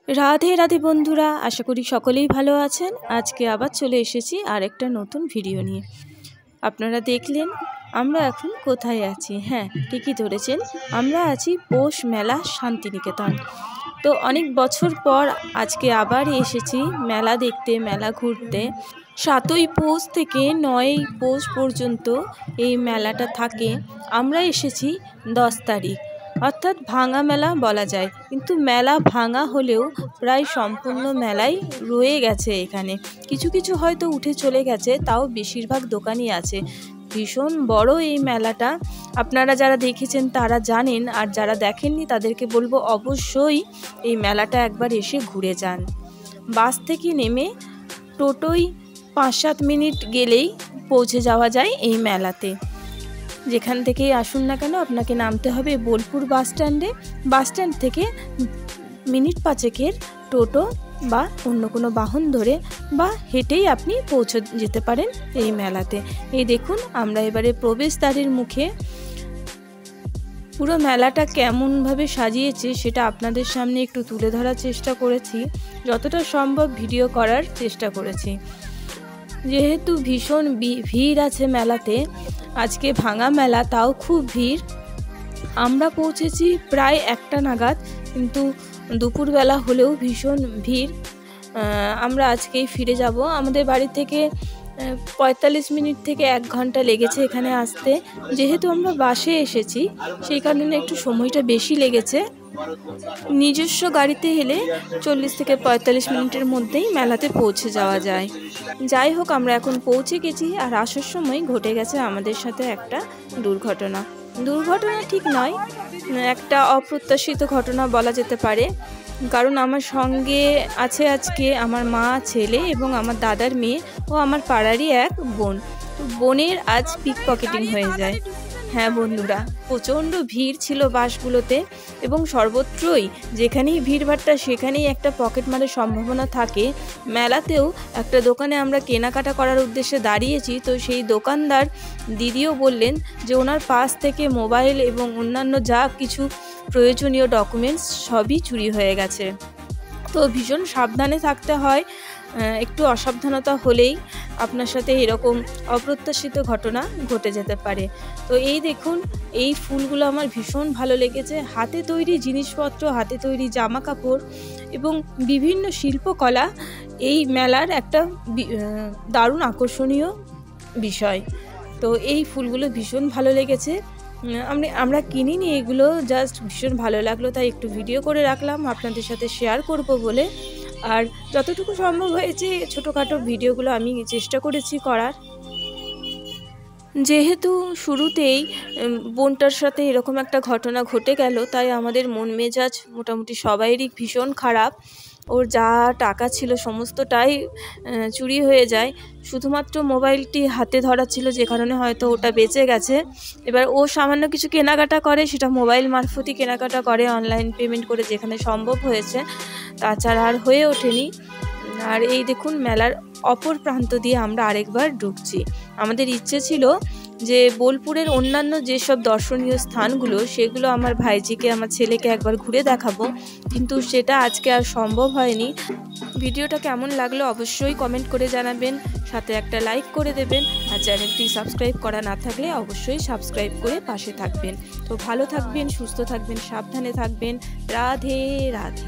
राधे राधे बंधुरा आशा करी सकलेई भालो आछेन। आज के आबार चले एसेछि आरेकटा नतून भिडियो निये। आपनारा देखलेन आमरा एखन कोथाय आछि। हाँ ठीकई धरेछेन, आमरा आछि पौष मेला शांतिनिकेतन। तो अनेक बछर पर आज के आबार एसेछि मेला देखते, मेला घुरते। 7ই पौष थेके 9ই पौष पर्यन्त এই মেলাটা থাকে। আমরা এসেছি 10 তারিখ, অর্থাৎ ভাঙা মেলা বলা যায়, কিন্তু মেলা ভাঙা হলেও প্রায় সম্পূর্ণ মেলাই রয়ে গেছে। এখানে কিছু কিছু হয়তো উঠে চলে গেছে, তাও বেশিরভাগ দোকানই আছে। ভীষণ বড় এই মেলাটা, আপনারা যারা দেখেছেন তারা জানেন, আর যারা দেখেননি তাদেরকে বলবো অবশ্যই এই মেলাটা একবার এসে ঘুরে যান। বাস থেকে নেমে টোটোই 5-7 মিনিট গেলেই পৌঁছে যাওয়া যায় এই মেলাতে। যেখান থেকেই আসুন না কেন আপনাকে নামতে হবে বোলপুর বাস স্ট্যান্ডে। বাস স্ট্যান্ড থেকে মিনিট 5-এর টোটো বা অন্য কোনো বাহন ধরে বা হেঁটেই আপনি পৌঁছে যেতে পারেন এই মেলাতে। এই দেখুন আমরা এবারে প্রবেশদ্বারের মুখে। পুরো মেলাটা কেমনভাবে সাজিয়েছে সেটা আপনাদের সামনে একটু তুলে ধরার চেষ্টা করেছি, যতটা সম্ভব ভিডিও করার চেষ্টা করেছি। যেহেতু ভীষণ ভিড় আছে মেলাতে, আজকে ভাঙা মেলা, তাও খুব ভিড়। আমরা পৌঁছেছি প্রায় 1টা নাগাদ, কিন্তু দুপুরবেলা হলেও ভীষণ ভিড়। আমরা আজকেই ফিরে যাব। আমাদের বাড়ি থেকে 45 মিনিট থেকে 1 ঘন্টা লেগেছে এখানে আসতে। যেহেতু আমরা বাসে এসেছি সেই কারণে একটু সময়টা বেশি লেগেছে। নিজস্ব গাড়িতে এলে 40 থেকে 45 মিনিটের মধ্যেই মেলাতে পৌঁছে যাওয়া যায়। যাই হোক, আমরা এখন পৌঁছে গেছি, আর আসার সময় ঘটে গেছে আমাদের সাথে একটা দুর্ঘটনা। দুর্ঘটনা ঠিক নয়, একটা অপ্রত্যাশিত ঘটনা বলা যেতে পারে। কারণ আমার সঙ্গে আছে আজকে আমার মা, ছেলে এবং আমার দাদার মেয়ে ও আমার পাড়ারই এক বোন। তো বোনের আজ পিকপকেটিং হয়ে যায়। হ্যাঁ বন্ধুরা, প্রচণ্ড ভিড় ছিল বাসগুলোতে, এবং সর্বত্রই যেখানেই ভিড়ভাট্টা সেখানেই একটা পকেট মারের সম্ভাবনা থাকে। মেলাতেও একটা দোকানে আমরা কেনাকাটা করার উদ্দেশ্যে দাঁড়িয়েছি, তো সেই দোকানদার দিদিও বললেন যে ওনার পাশ থেকে মোবাইল এবং অন্যান্য যা কিছু প্রয়োজনীয় ডকুমেন্টস সবই চুরি হয়ে গেছে। তো ভীষণ সাবধানে থাকতে হয়, একটু অসাবধানতা হলেই আপনার সাথে এরকম অপ্রত্যাশিত ঘটনা ঘটে যেতে পারে। তো এই দেখুন, এই ফুলগুলো আমার ভীষণ ভালো লেগেছে। হাতে তৈরি জিনিসপত্র, হাতে তৈরি জামা কাপড় এবং বিভিন্ন শিল্পকলা এই মেলার একটা দারুণ আকর্ষণীয় বিষয়। তো এই ফুলগুলো ভীষণ ভালো লেগেছে। আমরা কিনিনি এগুলো, জাস্ট ভীষণ ভালো লাগলো তাই একটু ভিডিও করে রাখলাম আপনাদের সাথে শেয়ার করব বলে। আর যতটুকু সম্ভব হয়েছে ছোটোখাটো ভিডিওগুলো আমি চেষ্টা করেছি করার। যেহেতু শুরুতেই বোনটার সাথে এরকম একটা ঘটনা ঘটে গেল, তাই আমাদের মন মেজাজ মোটামুটি সবাইরই ভীষণ খারাপ। ওর যা টাকা ছিল সমস্তটাই চুরি হয়ে যায়। শুধুমাত্র মোবাইলটি হাতে ধরা ছিল, যে কারণে হয়তো ওটা বেঁচে গেছে। এবার ও সামান্য কিছু কেনাকাটা করে, সেটা মোবাইল মারফতই কেনাকাটা করে, অনলাইন পেমেন্ট করে যেখানে সম্ভব হয়েছে, তাছাড়া আর হয়ে ওঠেনি। আর এই দেখুন মেলার অপর প্রান্ত দিয়ে আমরা আরেকবার ঢুকছি। আমাদের ইচ্ছে ছিল যে বোলপুরের অন্যান্য যেসব দর্শনীয় স্থানগুলো সেগুলো আমার ভাইজিকে, আমার ছেলেকে একবার ঘুরে দেখাবো, কিন্তু সেটা আজকে আর সম্ভব হয়নি। ভিডিওটা কেমন লাগলো অবশ্যই কমেন্ট করে জানাবেন, সাথে একটা লাইক করে দেবেন, আর চ্যানেলটি সাবস্ক্রাইব করা না থাকলে অবশ্যই সাবস্ক্রাইব করে পাশে থাকবেন। তো ভালো থাকবেন, সুস্থ থাকবেন, সাবধানে থাকবেন। রাধে রাধে।